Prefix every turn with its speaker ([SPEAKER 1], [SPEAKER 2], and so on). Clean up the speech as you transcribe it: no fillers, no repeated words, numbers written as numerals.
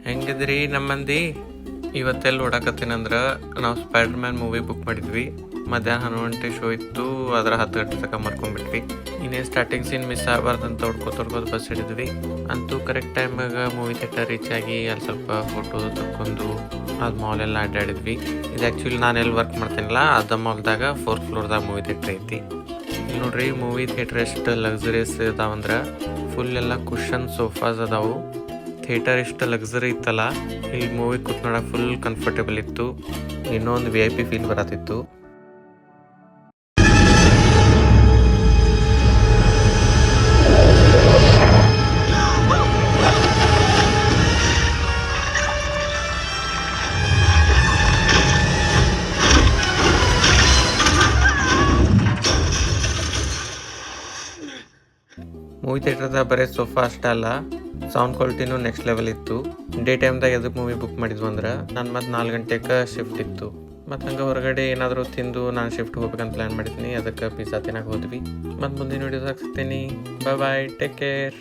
[SPEAKER 1] ಹೆಂಗಿದ್ರಿ ನಮ್ಮ ಮಂದಿ? ಇವತ್ತೆಲ್ಲಿ ಓಡಾಕತ್ತೀನಂದ್ರೆ ನಾವು ಸ್ಪೈಡರ್ ಮ್ಯಾನ್ ಮೂವಿ ಬುಕ್ ಮಾಡಿದ್ವಿ. ಮಧ್ಯಾಹ್ನ 11 ಗಂಟೆ ಶೋ ಇತ್ತು, ಅದರ 10 ಗಂಟೆ ತನಕ ಮರ್ಕೊಂಡ್ಬಿಟ್ವಿ. ಇನ್ನೇನು ಸ್ಟಾರ್ಟಿಂಗ್ ಸೀನ್ ಮಿಸ್ ಆಗಬಾರ್ದಂತ ಹೊಡ್ಕೋತ ಬಸ್ ಹಿಡಿದ್ವಿ. ಅಂತೂ ಕರೆಕ್ಟ್ ಟೈಮಾಗ ಮೂವಿ ಥಿಯೇಟರ್ ರೀಚ್ ಆಗಿ ಅಲ್ಲಿ ಸ್ವಲ್ಪ ಫೋಟೋ ತಕ್ಕೊಂಡು ಅದು ಮಾಲೆಲ್ಲ ಅಡ್ಡಾಡಿದ್ವಿ. ಇದು ಆ್ಯಕ್ಚುಲಿ ನಾನು ಎಲ್ಲಿ ವರ್ಕ್ ಮಾಡ್ತೀನಲ್ಲ ಅದ ಮಾಲ್ದಾಗ 4th ಫ್ಲೋರ್ದಾಗ ಮೂವಿ ಥಿಯೇಟ್ರ್ ಐತಿ. ಇಲ್ಲಿ ನೋಡ್ರಿ ಮೂವಿ ಥಿಯೇಟ್ರ್ ಎಷ್ಟು ಲಕ್ಸುರಿಯಸ್ ಇದಾವಂದ್ರೆ ಫುಲ್ ಎಲ್ಲ ಕುಷನ್ ಸೋಫಾಸ್ ಅದಾವು. ಥಿಯೇಟರ್ ಎಷ್ಟು ಲಕ್ಸುರಿ ಇತ್ತಲ್ಲ, ಇಲ್ಲಿ ಮೂವಿ ಕೂತ್ಕೊಳ್ಳೋಕೆ ಫುಲ್ ಕಂಫರ್ಟೇಬಲ್ ಇತ್ತು. ಇನ್ನೊಂದು VIP ಫೀಲ್ ಬರತ್ತಿತ್ತು. ಮೂವಿ ಥಿಯೇಟರ್ದಾಗ ಬರೀ ಸೋಫಾ ಅಷ್ಟೇ ಅಲ್ಲ, ಸೌಂಡ್ ಕ್ವಾಲಿಟಿನೂ ನೆಕ್ಸ್ಟ್ ಲೆವೆಲ್ ಇತ್ತು. ಡೇ ಟೈಮ್ದಾಗ ಎದಕ್ಕೆ ಮೂವಿ ಬುಕ್ ಮಾಡಿದ್ವು ಅಂದ್ರೆ ನಾನು ಮತ್ತು 4 ಗಂಟೆಗೆ ಶಿಫ್ಟ್ ಇತ್ತು. ಮತ್ತು ಹಂಗೆ ಹೊರಗಡೆ ಏನಾದರೂ ತಿಂದು ನಾನು ಶಿಫ್ಟ್ ಹೋಗ್ಬೇಕಂತ ಪ್ಲ್ಯಾನ್ ಮಾಡಿದ್ದೀನಿ. ಅದಕ್ಕೆ ಪಿಜ್ಜಾ ತಿನ್ನಕ್ಕೆ ಹೋದ್ವಿ. ಮತ್ತು ಮುಂದಿನ ವಿಡಿಯೋದಾಗ ಸಿಗ್ತೀನಿ. ಬಾಯ್, ಟೇಕ್ ಕೇರ್.